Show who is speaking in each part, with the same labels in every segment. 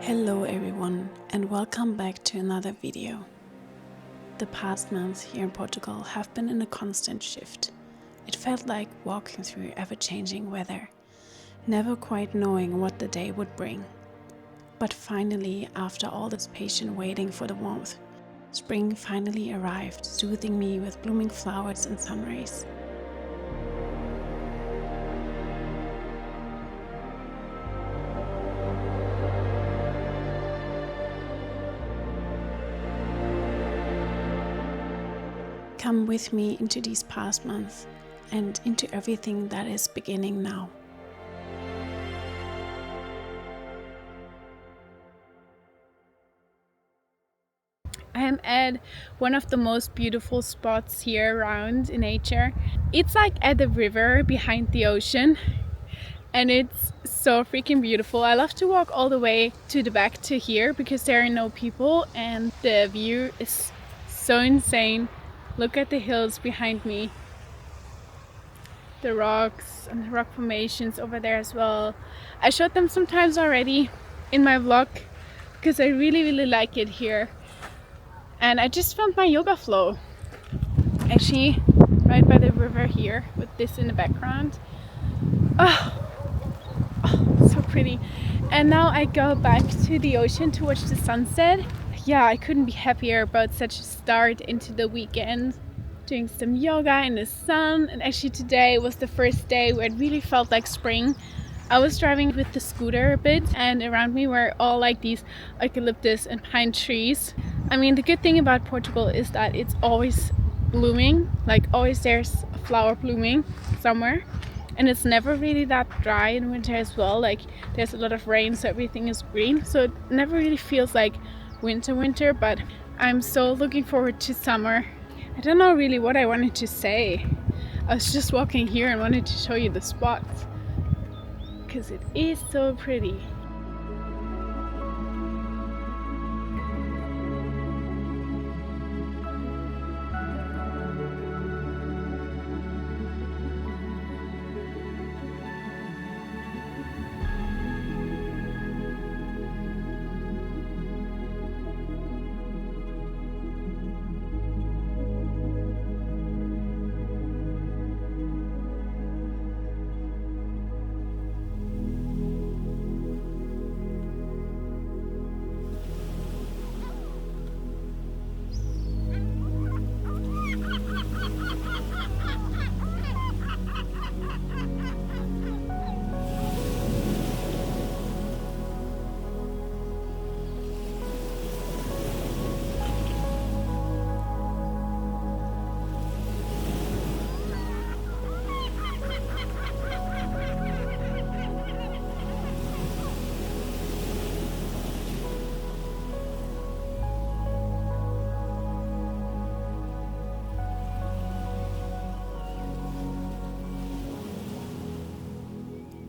Speaker 1: Hello everyone and welcome back to another video. The past months here in Portugal have been in a constant shift. It felt like walking through ever-changing weather, never quite knowing what the day would bring. But finally, after all this patient waiting for the warmth, spring finally arrived, soothing me with blooming flowers and sun rays. Come with me into these past months and into everything that is beginning now.
Speaker 2: I am at one of the most beautiful spots here around in nature. It's like at the river behind the ocean and it's so freaking beautiful. I love to walk all the way to the back to here because there are no people and the view is so insane. Look at the hills behind me, the rocks and the rock formations over there as well. I showed them sometimes already in my vlog because I really like it here. And I just filmed my yoga flow actually right by the river here with this in the background. Oh, so pretty. And now I go back to the ocean to watch the sunset. Yeah, I couldn't be happier about such a start into the weekend. Doing some yoga in the sun, and actually today was the first day where it really felt like spring. I was driving with the scooter a bit and around me were all like these eucalyptus and pine trees. I mean, the good thing about Portugal is that it's always blooming, like always there's a flower blooming somewhere, and it's never really that dry in winter as well. Like there's a lot of rain, so everything is green, so it never really feels like winter, but I'm so looking forward to summer. I don't know really what I wanted to say. I was just walking here and wanted to show you the spots because it is so pretty.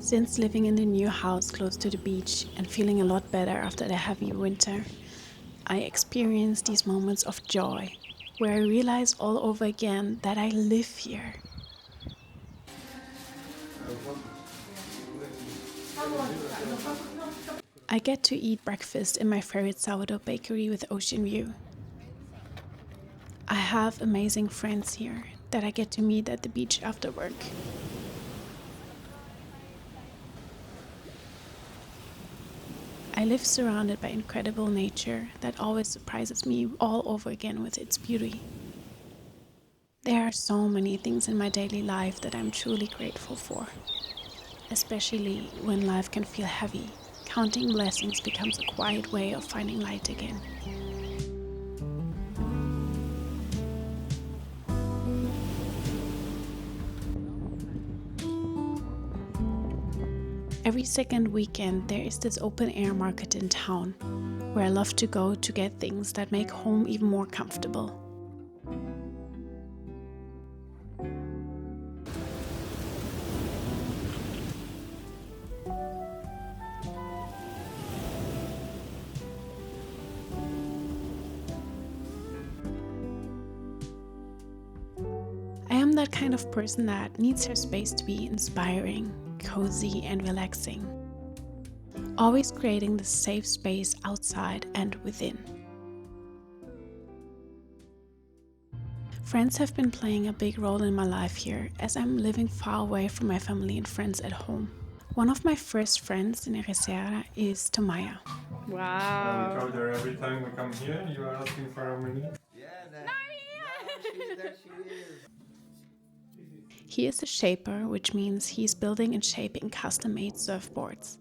Speaker 1: Since living in the new house close to the beach and feeling a lot better after the heavy winter, I experience these moments of joy where I realize all over again that I live here. I get to eat breakfast in my favorite sourdough bakery with ocean view. I have amazing friends here that I get to meet at the beach after work. I live surrounded by incredible nature that always surprises me all over again with its beauty. There are so many things in my daily life that I'm truly grateful for. Especially when life can feel heavy, counting blessings becomes a quiet way of finding light again. Every second weekend there is this open air market in town, where I love to go to get things that make home even more comfortable. I am that kind of person that needs her space to be inspiring, cozy and relaxing. always creating the safe space outside and within. Friends have been playing a big role in my life here, as I'm living far away from my family and friends at home. One of my first friends in Ericeira is Tomaya.
Speaker 2: Wow.
Speaker 3: We told her every time we come here, you are asking for Amelie.
Speaker 4: There she is.
Speaker 1: He is a shaper, which means he's building and shaping custom-made surfboards.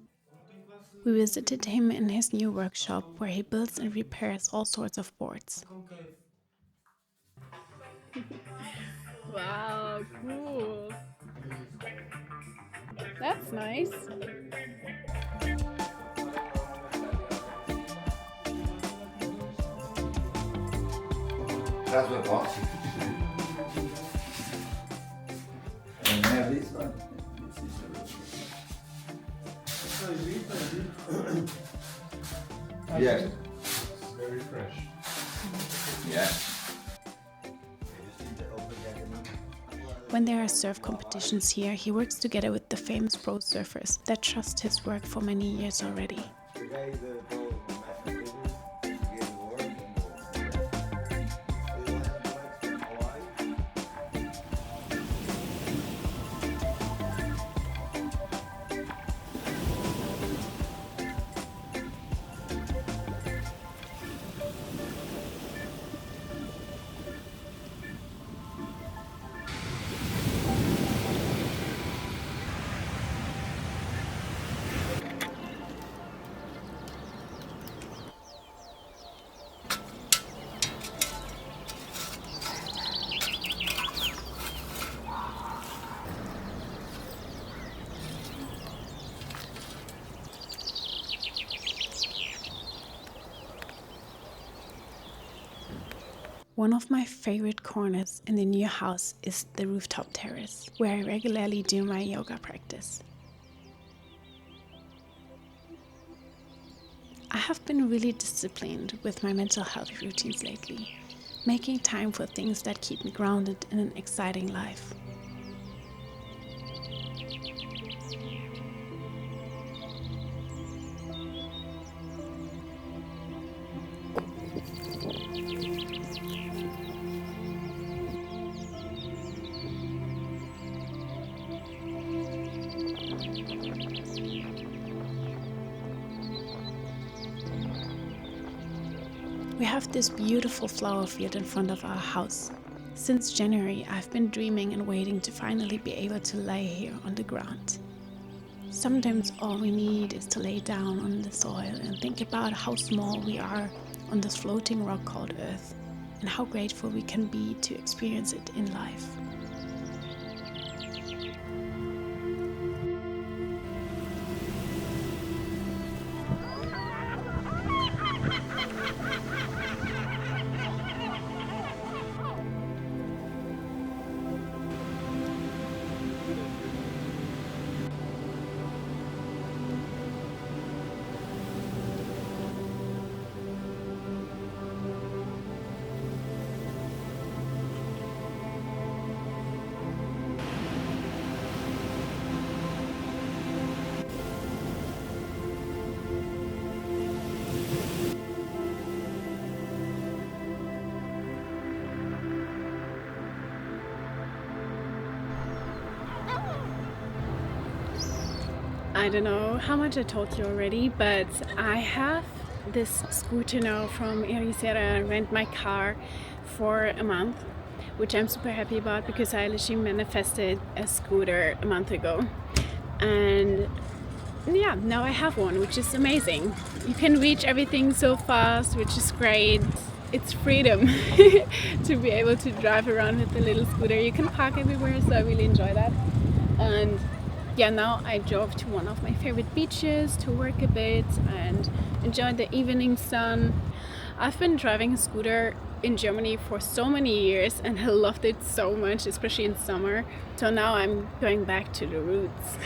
Speaker 1: We visited him in his new workshop where he builds and repairs all sorts of boards.
Speaker 2: Wow, cool. That's nice.
Speaker 4: That's what boss. And have this one. Yes.
Speaker 3: Very fresh.
Speaker 4: Yeah.
Speaker 1: When there are surf competitions here, he works together with the famous pro surfers that trust his work for many years already. One of my favorite corners in the new house is the rooftop terrace, where I regularly do my yoga practice. I have been really disciplined with my mental health routines lately, making time for things that keep me grounded in an exciting life. We have this beautiful flower field in front of our house. Since January, I've been dreaming and waiting to finally be able to lay here on the ground. Sometimes all we need is to lay down on the soil and think about how small we are on this floating rock called Earth, and how grateful we can be to experience it in life.
Speaker 2: I don't know how much I told you already, but I have this scooter now from Ericeira. I rent my car for a month, which I'm super happy about because I literally manifested a scooter a month ago. And yeah, now I have one, which is amazing. You can reach everything so fast, which is great. It's freedom to be able to drive around with the little scooter. You can park everywhere, so I really enjoy that. And yeah, now I drove to one of my favorite beaches to work a bit and enjoy the evening sun. I've been driving a scooter in Germany for so many years and I loved it so much, especially in summer. So now I'm going back to the roots.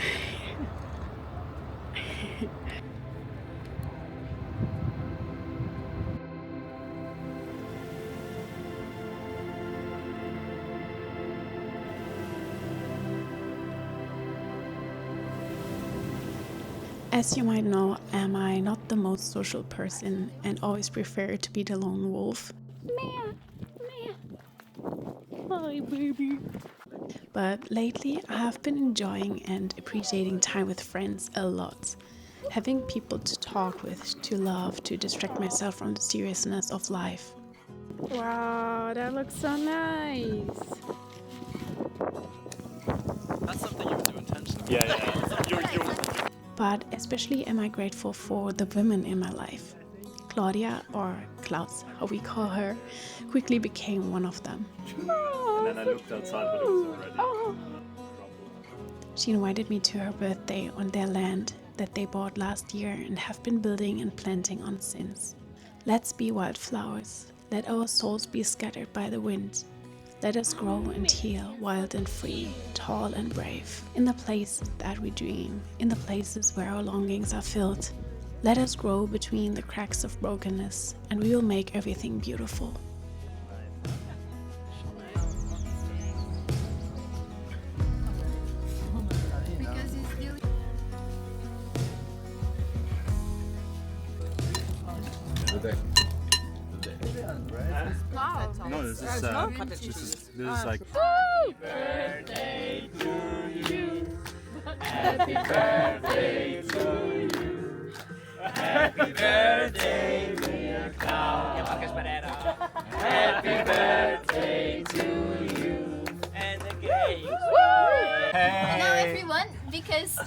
Speaker 1: As you might know, am I not the most social person and always prefer to be the lone wolf?
Speaker 2: Hi, baby.
Speaker 1: But lately I have been enjoying and appreciating time with friends a lot. Having people to talk with, to love, to distract myself from the seriousness of life.
Speaker 2: Wow, that looks so nice.
Speaker 5: That's something you would do intentionally. Yeah.
Speaker 1: But especially am I grateful for the women in my life. Claudia, or Klaus, how we call her, quickly became one of them.
Speaker 5: And then I looked outside, but it was already crumbled.
Speaker 1: She invited me to her birthday on their land that they bought last year and have been building and planting on since. Let's be wildflowers. Let our souls be scattered by the wind. Let us grow and heal, wild and free, tall and brave. In the places that we dream, in the places where our longings are filled. Let us grow between the cracks of brokenness, and we will make everything beautiful.
Speaker 5: No, this is like.
Speaker 2: Birthday to you. Happy birthday to you. Happy birthday, dear Klaus. Happy birthday to you. And again.
Speaker 6: Hello everyone, because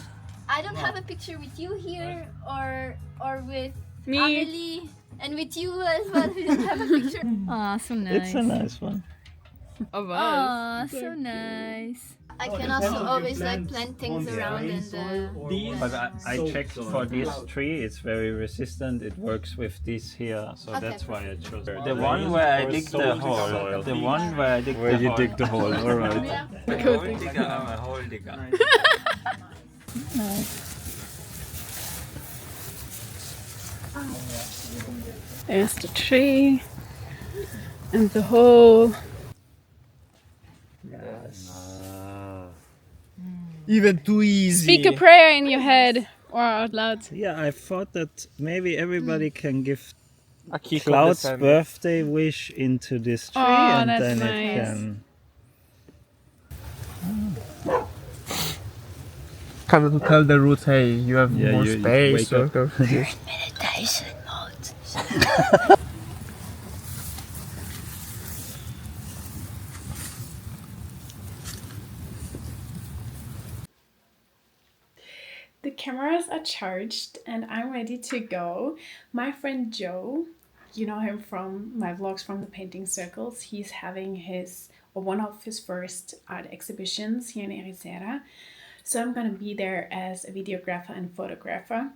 Speaker 6: I don't have a picture with you here or with
Speaker 2: Me.
Speaker 6: Amelie and with you as well. We don't have a picture. Aw, so nice.
Speaker 4: It's a nice one.
Speaker 6: Aw, so nice. I can also always like plant things around and
Speaker 4: But I checked for this tree, it's very resistant, it works with this here, so that's why I chose it. The one where I dig the hole, the one where I dig the hole. Where you dig the hole, alright. Hole digger, I'm a hole digger.
Speaker 2: There's the tree and the hole.
Speaker 7: Even too easy.
Speaker 2: Speak a prayer in your head or out loud.
Speaker 4: Yeah, I thought that maybe everybody can give Cloud's birthday wish into this tree,
Speaker 2: Oh,
Speaker 4: and
Speaker 2: that's
Speaker 4: then
Speaker 2: nice.
Speaker 4: it can...
Speaker 7: Kind of to tell the roots, hey, you have more
Speaker 4: you
Speaker 7: space.
Speaker 4: wake up.
Speaker 7: Or
Speaker 6: meditation mode.
Speaker 1: The cameras are charged and I'm ready to go. My friend Joe, you know him from my vlogs from the painting circles, he's having one of his first art exhibitions here in Ericeira. So I'm gonna be there as a videographer and photographer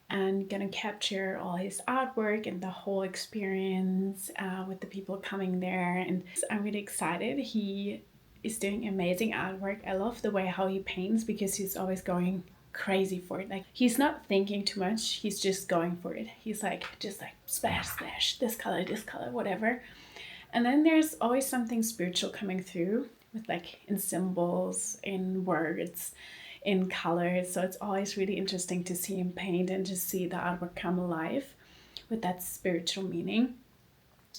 Speaker 1: and gonna capture all his artwork and the whole experience with the people coming there. And I'm really excited. He is doing amazing artwork. I love the way how he paints because he's always going crazy for it. Like, he's not thinking too much, he's just going for it. He's like just like splash splash, this color, whatever. And then there's always something spiritual coming through with like in symbols, in words, in colors. So it's always really interesting to see him paint and to see the artwork come alive with that spiritual meaning.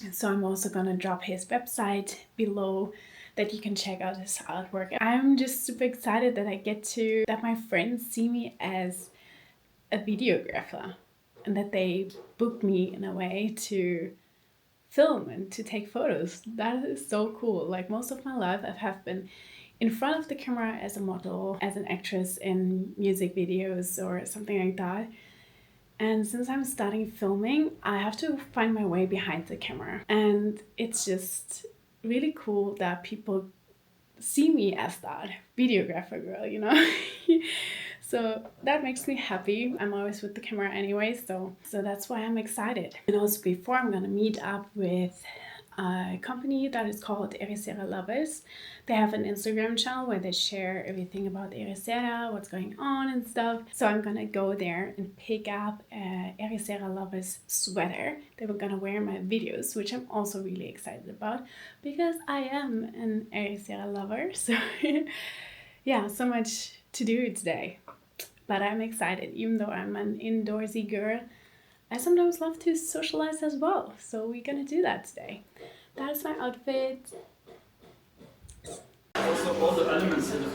Speaker 1: And so I'm also gonna drop his website below that you can check out his artwork. I'm just super excited that that my friends see me as a videographer and that they book me in a way to film and to take photos. That is so cool. Like, most of my life I have been in front of the camera as a model, as an actress in music videos or something like that. And since I'm starting filming, I have to find my way behind the camera. And it's just really cool that people see me as that videographer girl, you know? So that makes me happy. I'm always with the camera anyway, so that's why I'm excited. And also before, I'm gonna meet up with a company that is called Ericeira Lovers. They have an Instagram channel where they share everything about Ericeira, what's going on and stuff. So I'm gonna go there and pick up a Ericeira Lovers sweater that we're gonna wear in my videos, which I'm also really excited about because I am an Ericeira lover. So yeah, so much to do today.
Speaker 2: But I'm excited, even though I'm an indoorsy girl. I sometimes love to socialize as well, so we're gonna do that today. That's my outfit.
Speaker 5: Also, all the elements in it.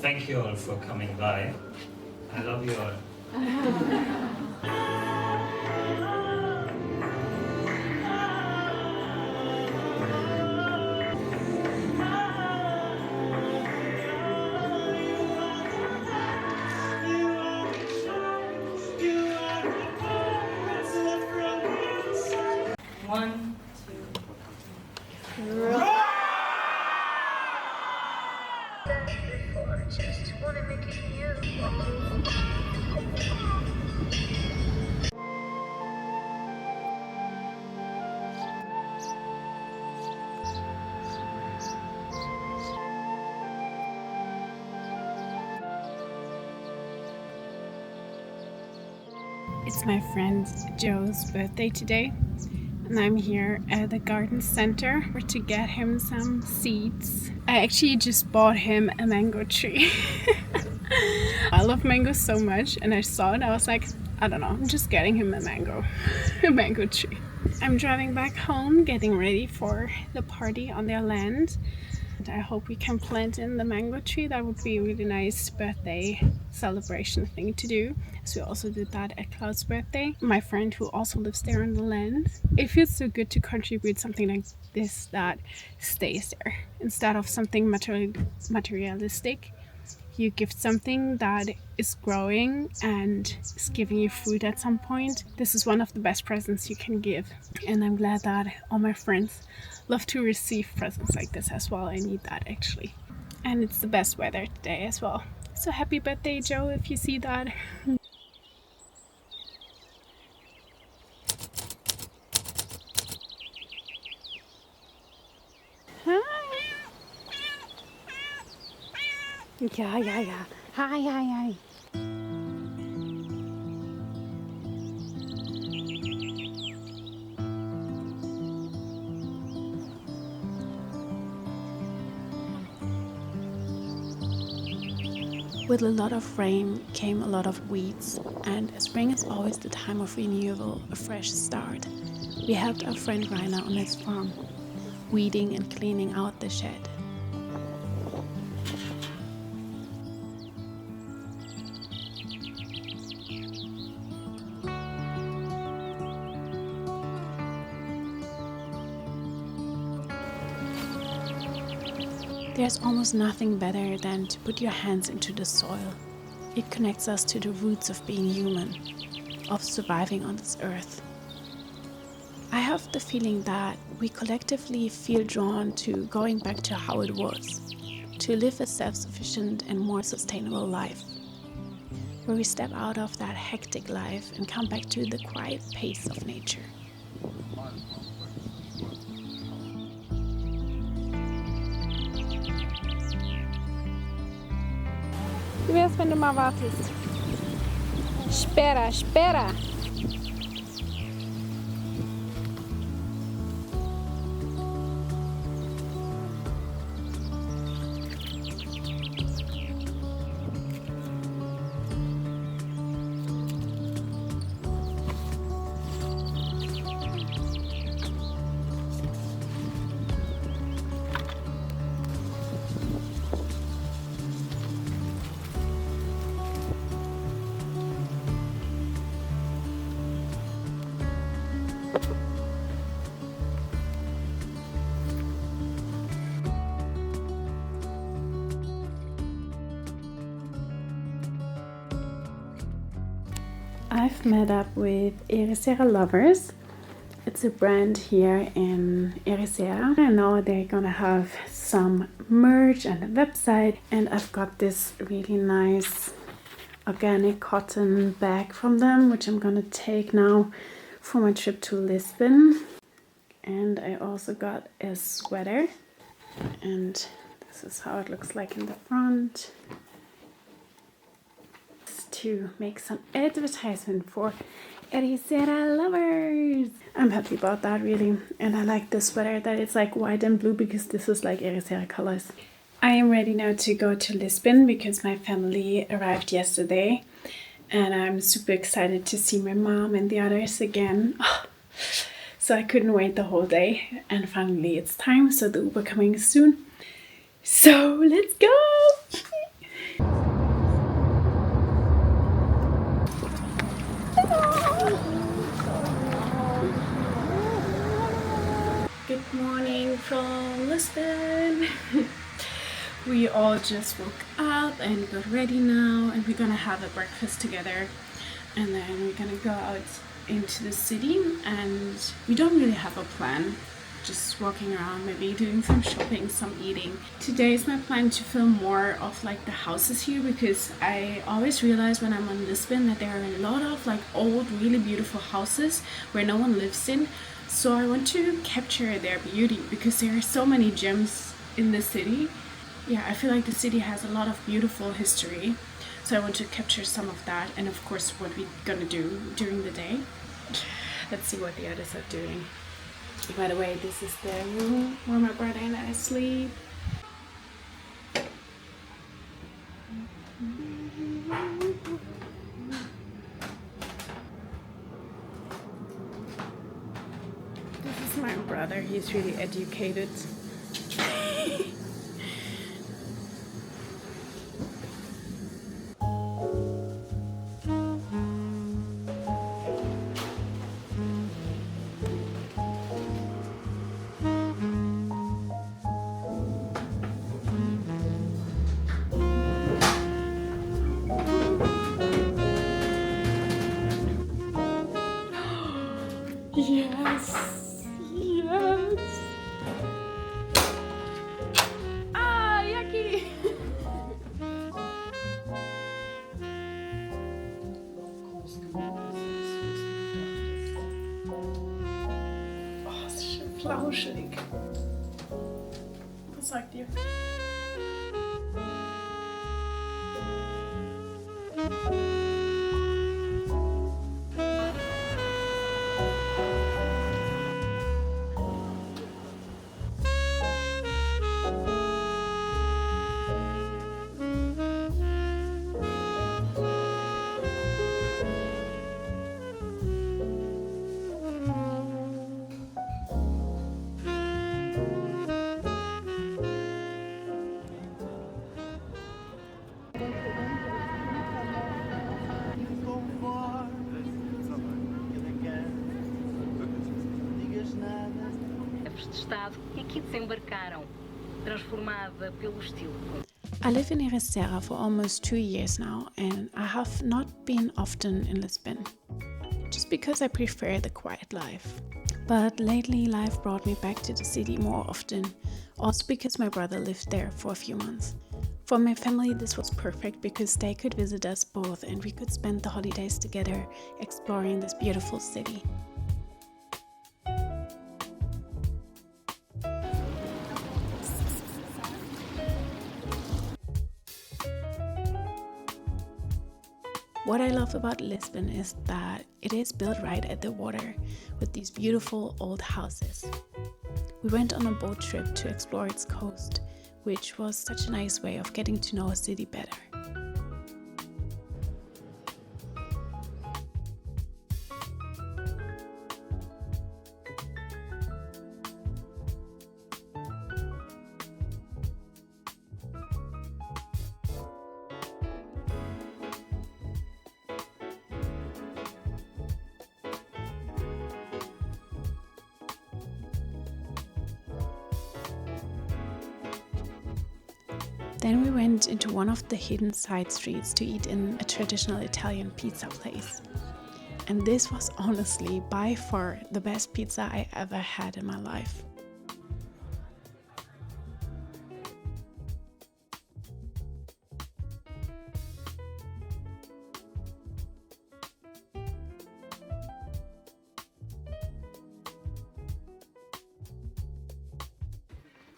Speaker 4: Thank you all for coming by. I love you all.
Speaker 6: One.
Speaker 2: It's my friend Joe's birthday today, and I'm here at the garden center to get him some seeds. I actually just bought him a mango tree. I love mangoes so much, and I saw it, I was like, I don't know, I'm just getting him a mango tree. I'm driving back home, getting ready for the party on their land. I hope we can plant in the mango tree. That would be a really nice birthday celebration thing to do, as we also did that at Cloud's birthday, my friend who also lives there on the land. It feels so good to contribute something like this that stays there instead of something materialistic. You gift something that is growing and is giving you fruit at some point. This is one of the best presents you can give, and I'm glad that all my friends love to receive presents like this as well. I need that actually. And it's the best weather today as well. So happy birthday, Joe, if you see that. Yeah. Hi.
Speaker 1: With a lot of rain came a lot of weeds, and spring is always the time of renewal, a fresh start. We helped our friend Rainer on his farm, weeding and cleaning out the shed. There's almost nothing better than to put your hands into the soil. It connects us to the roots of being human, of surviving on this earth. I have the feeling that we collectively feel drawn to going back to how it was, to live a self-sufficient and more sustainable life, where we step out of that hectic life and come back to the quiet pace of nature.
Speaker 2: Wie wär's, wenn du mal wartest? Espera, espera.
Speaker 1: I've met up with Ericeira Lovers. It's a brand here in Ericeira. I know they're gonna have some merch and a website, and I've got this really nice organic cotton bag from them, which I'm gonna take now for my trip to Lisbon. And I also got a sweater, and this is how it looks like in the front. To make some advertisement for Ericeira Lovers. I'm happy about that, really, and I like this sweater that it's like white and blue because this is like Ericeira colors. I am ready now to go to Lisbon because my family arrived yesterday, and I'm super excited to see my mom and the others again. So I couldn't wait the whole day, and finally it's time. So the Uber coming soon. So let's go. Good morning from Lisbon. We all just woke up and got ready now, and we're gonna have a breakfast together, and then we're gonna go out into the city, and we don't really have a plan, just walking around, maybe doing some shopping, some eating. Today is my plan to film more of like the houses here, because I always realize when I'm in Lisbon that there are a lot of like old, really beautiful houses where no one lives in. So I want to capture their beauty because there are so many gems in the city. Yeah, I feel like the city has a lot of beautiful history. So I want to capture some of that, and of course what we're gonna do during the day. Let's see what the others are doing. By the way, this is the room where my brother and I sleep. This is my brother, he's really educated. Yes, yes. Ah, yucky. Oh, ist schön flauschig. Was sagt ihr?
Speaker 8: de Estado que aqui desembarcaram, transformada pelo estilo.
Speaker 1: I live in Ericeira for almost 2 years now, and I have not been often in Lisbon, just because I prefer the quiet life. But lately life brought me back to the city more often, also because my brother lived there for a few months. For my family this was perfect because they could visit us both and we could spend the holidays together exploring this beautiful city. What I love about Lisbon is that it is built right at the water with these beautiful old houses. We went on a boat trip to explore its coast, which was such a nice way of getting to know a city better. Then we went into one of the hidden side streets to eat in a traditional Italian pizza place. And this was honestly by far the best pizza I ever had in my life.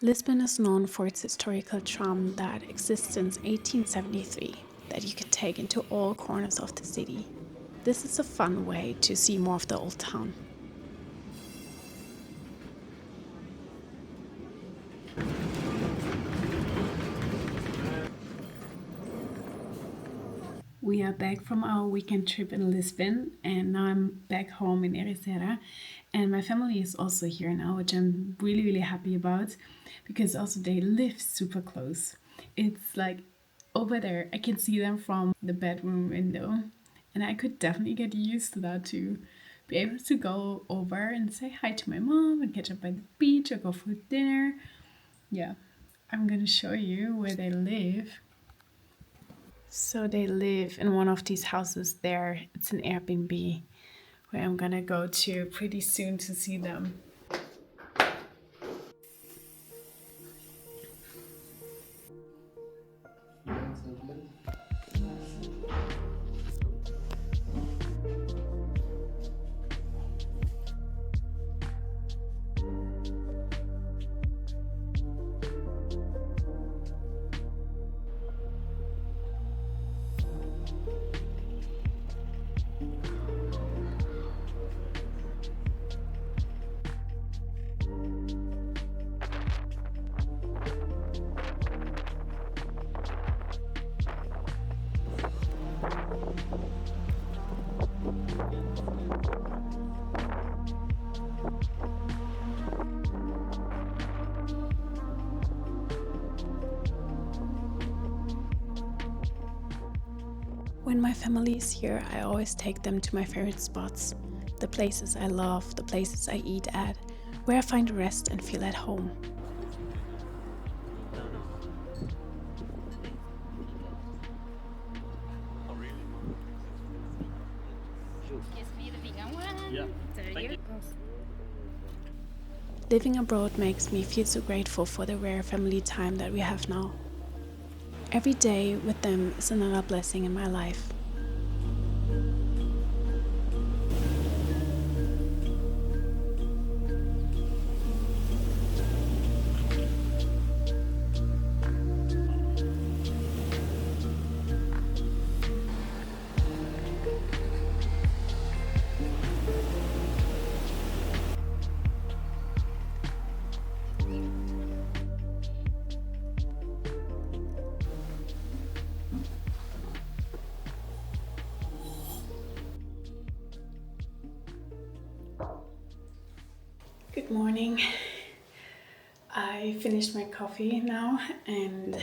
Speaker 1: Lisbon is known for its historical charm that exists since 1873 that you can take into all corners of the city. This is a fun way to see more of the old town. We are back from our weekend trip in Lisbon and now I'm back home in Ericeira, and my family is also here now, which I'm really happy about because also they live super close. It's like over there, I can see them from the bedroom window and I could definitely get used to that too. Be able to go over and say hi to my mom and catch up by the beach or go for dinner. Yeah, I'm gonna show you where they live. So they live in one of these houses there. It's an Airbnb where I'm gonna go to pretty soon to see them. When my family is here, I always take them to my favorite spots, the places I love, the places I eat at, where I find rest and feel at home. Living abroad makes me feel so grateful for the rare family time that we have now. Every day with them is another blessing in my life. Good morning. I finished my coffee now and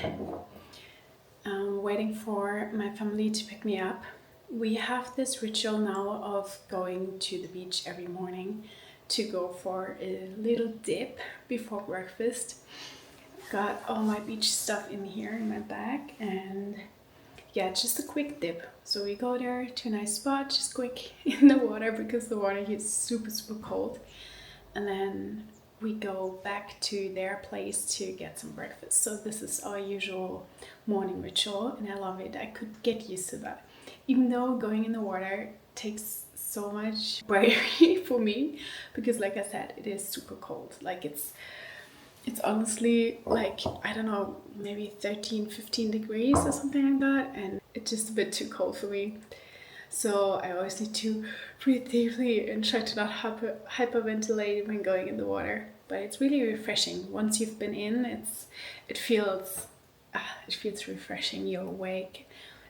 Speaker 1: I'm waiting for my family to pick me up. We have this ritual now of going to the beach every morning to go for a little dip before breakfast. I've got all my beach stuff in here in my bag and yeah, just a quick dip. So we go there to a nice spot, just quick in the water because the water here is super cold. And then we go back to their place to get some breakfast. So this is our usual morning ritual and I love it. I could get used to that. Even though going in the water takes so much bravery for me because like I said, it is super cold. Like it's honestly like, I don't know, maybe 13, 15 degrees or something like that. And it's just a bit too cold for me.
Speaker 2: So I always need to breathe deeply and try to not hyperventilate when going in the water. But it's really refreshing. Once you've been in, it feels refreshing. You're awake.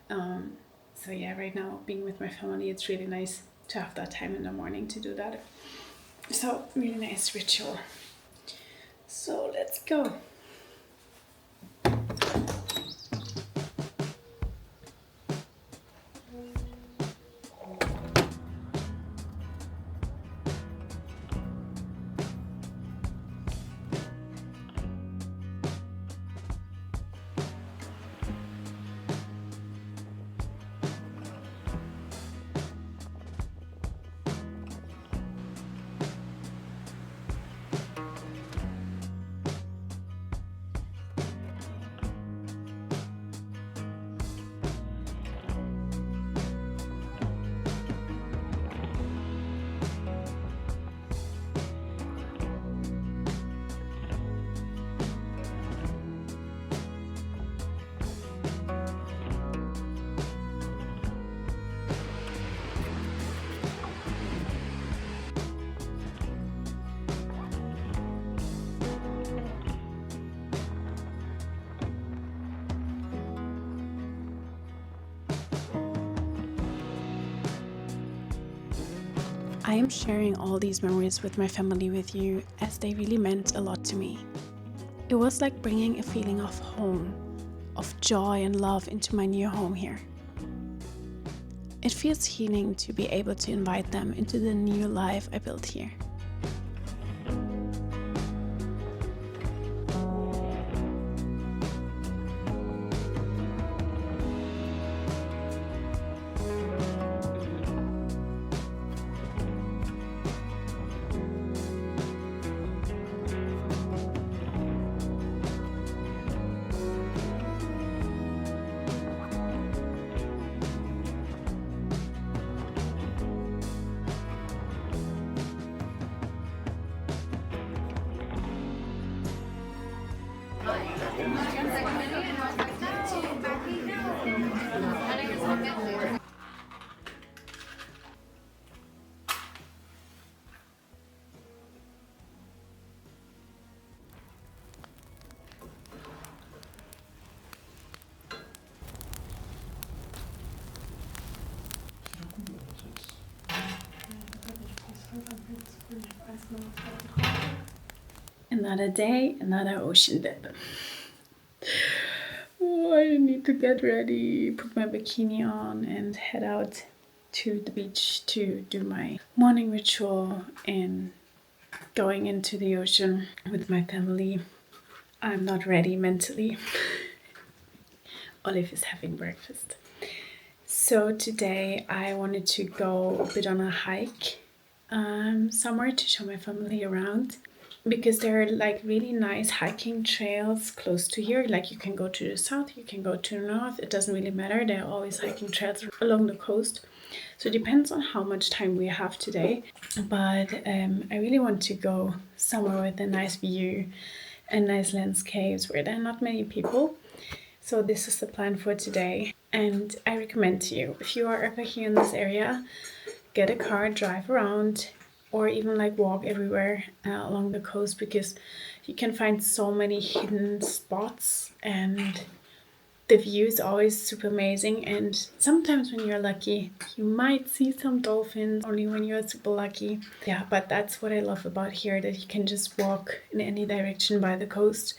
Speaker 2: So yeah, right now being with my family, it's really nice to have that time in the morning to do that. So really nice ritual. So let's go.
Speaker 1: I am sharing all these memories with my family with you as they really meant a lot to me. It was like bringing a feeling of home, of joy and love into my new home here. It feels healing to be able to invite them into the new life I built here.
Speaker 2: Another day, another ocean dip. Oh, I need to get ready, put my bikini on and head out to the beach to do my morning ritual and going into the ocean with my family. I'm not ready mentally. Olive is having breakfast. So today I wanted to go a bit on a hike somewhere to show my family around, because there are like really nice hiking trails close to here. Like you can go to the south, you can go to the north, it doesn't really matter. There are always hiking trails along the coast. So it depends on how much time we have today. But I really want to go somewhere with a nice view and nice landscapes where there are not many people. So this is the plan for today. And I recommend to you, if you are ever here in this area, get a car, drive around, or even like walk everywhere along the coast, because you can find so many hidden spots and the view is always super amazing. And sometimes when you're lucky, you might see some dolphins, only when you're super lucky. Yeah, but that's what I love about here, that you can just walk in any direction by the coast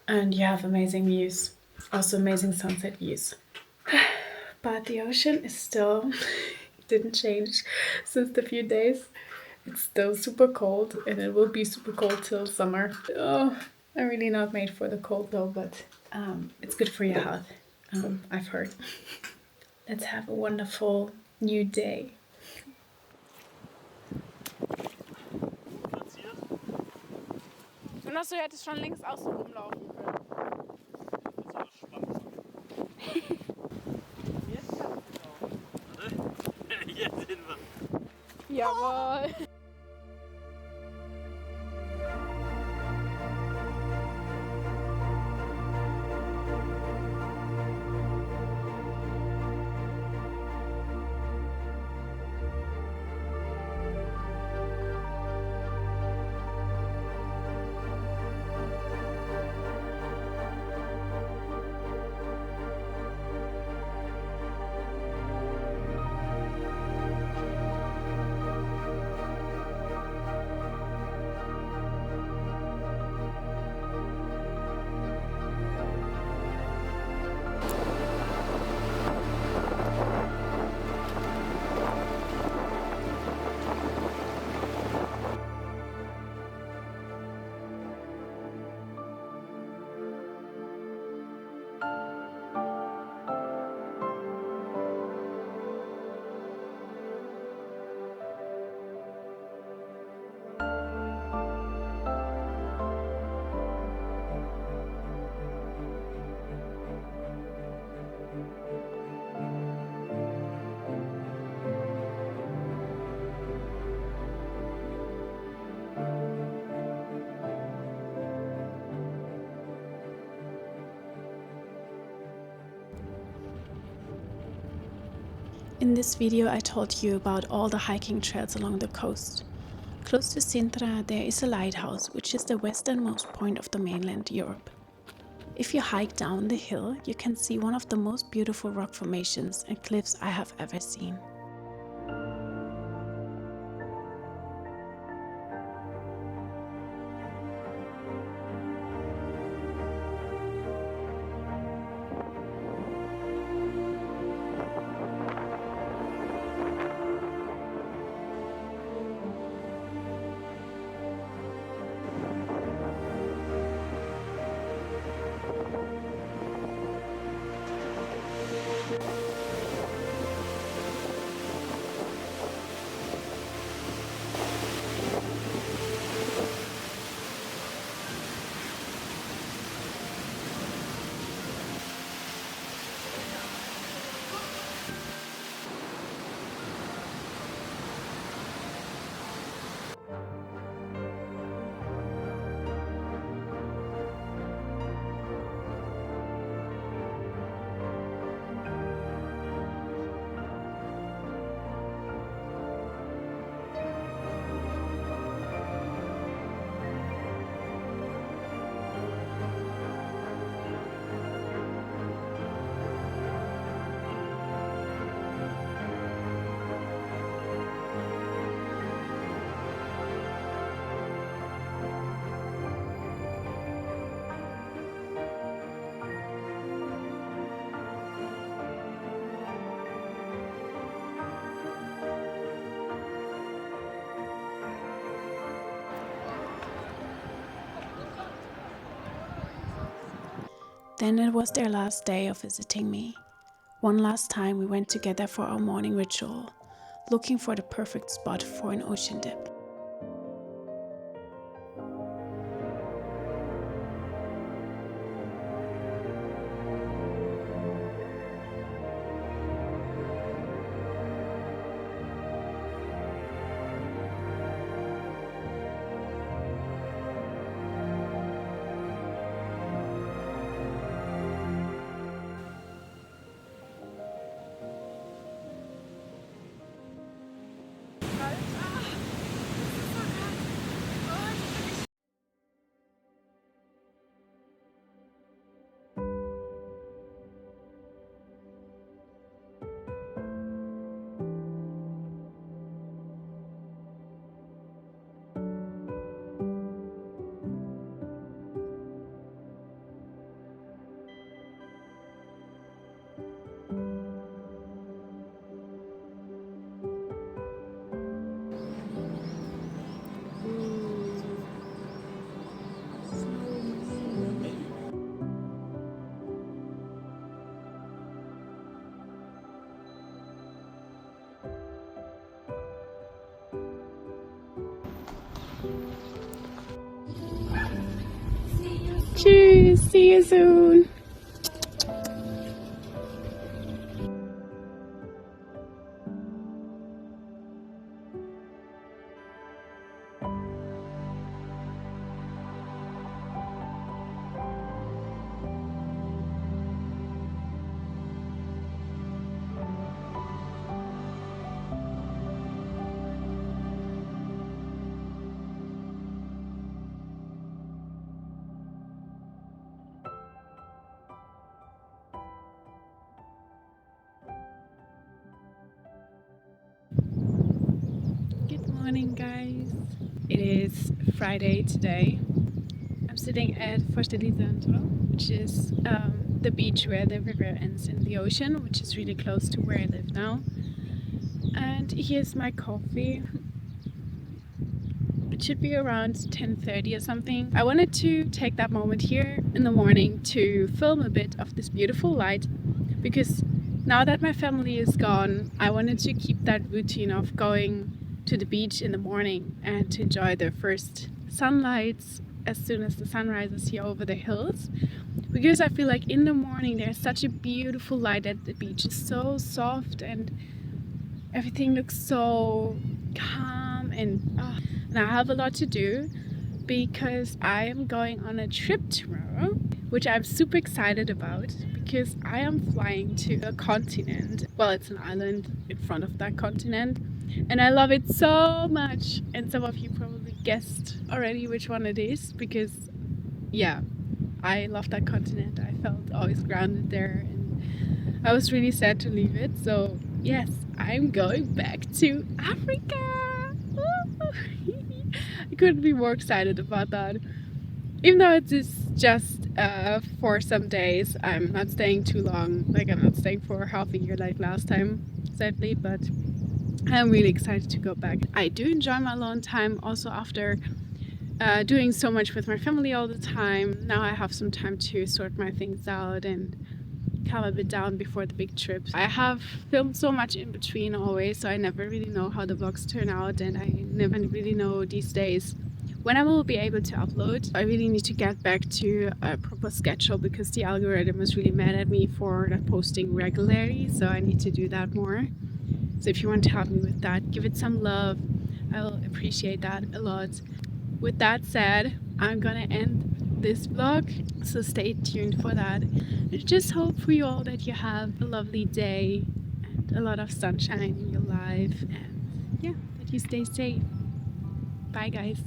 Speaker 2: and you have amazing views, also amazing sunset views. But the ocean is still didn't change since the few days. It's still super cold and it will be super cold till summer. Oh, I'm really not made for the cold though, but it's good for your health, I've heard. Let's have a wonderful new day. Und hast du hättest schon links außen rumlaufen können.
Speaker 5: Jetzt sind wir.
Speaker 2: Jawohl.
Speaker 1: In this video I told you about all the hiking trails along the coast. Close to Sintra there is a lighthouse, which is the westernmost point of the mainland Europe. If you hike down the hill, you can see one of the most beautiful rock formations and cliffs I have ever seen. Then it was their last day of visiting me. One last time we went together for our morning ritual, looking for the perfect spot for an ocean dip.
Speaker 2: Cheers, see you soon. Good morning, guys. It is Friday today. I'm sitting at Lisbon, which is the beach where the river ends in the ocean, which is really close to where I live now. And here's my coffee. It should be around 10:30 or something. I wanted to take that moment here in the morning to film a bit of this beautiful light, because now that my family is gone, I wanted to keep that routine of going to the beach in the morning and to enjoy the first sunlights as soon as the sun rises here over the hills, because I feel like in the morning there's such a beautiful light at the beach. It's so soft and everything looks so calm, and I have a lot to do because I am going on a trip tomorrow which I'm super excited about because I am flying to a continent. Well, it's an island in front of that continent, and I love it so much. And some of you probably guessed already which one it is because, yeah, I love that continent. I felt always grounded there, and I was really sad to leave it. So yes, I'm going back to Africa. I couldn't be more excited about that. Even though it is just for some days, I'm not staying too long. Like, I'm not staying for half a year like last time, sadly, but I'm really excited to go back. I do enjoy my alone time also after doing so much with my family all the time. Now I have some time to sort my things out and calm a bit down before the big trips. I have filmed so much in between always, so I never really know how the vlogs turn out, and I never really know these days when I will be able to upload. I really need to get back to a proper schedule because the algorithm is really mad at me for not posting regularly, so I need to do that more. So if you want to help me with that, give it some love. I will appreciate that a lot. With that said, I'm gonna end this vlog, so stay tuned for that. I just hope for you all that you have a lovely day and a lot of sunshine in your life, and yeah, that you stay safe. Bye guys.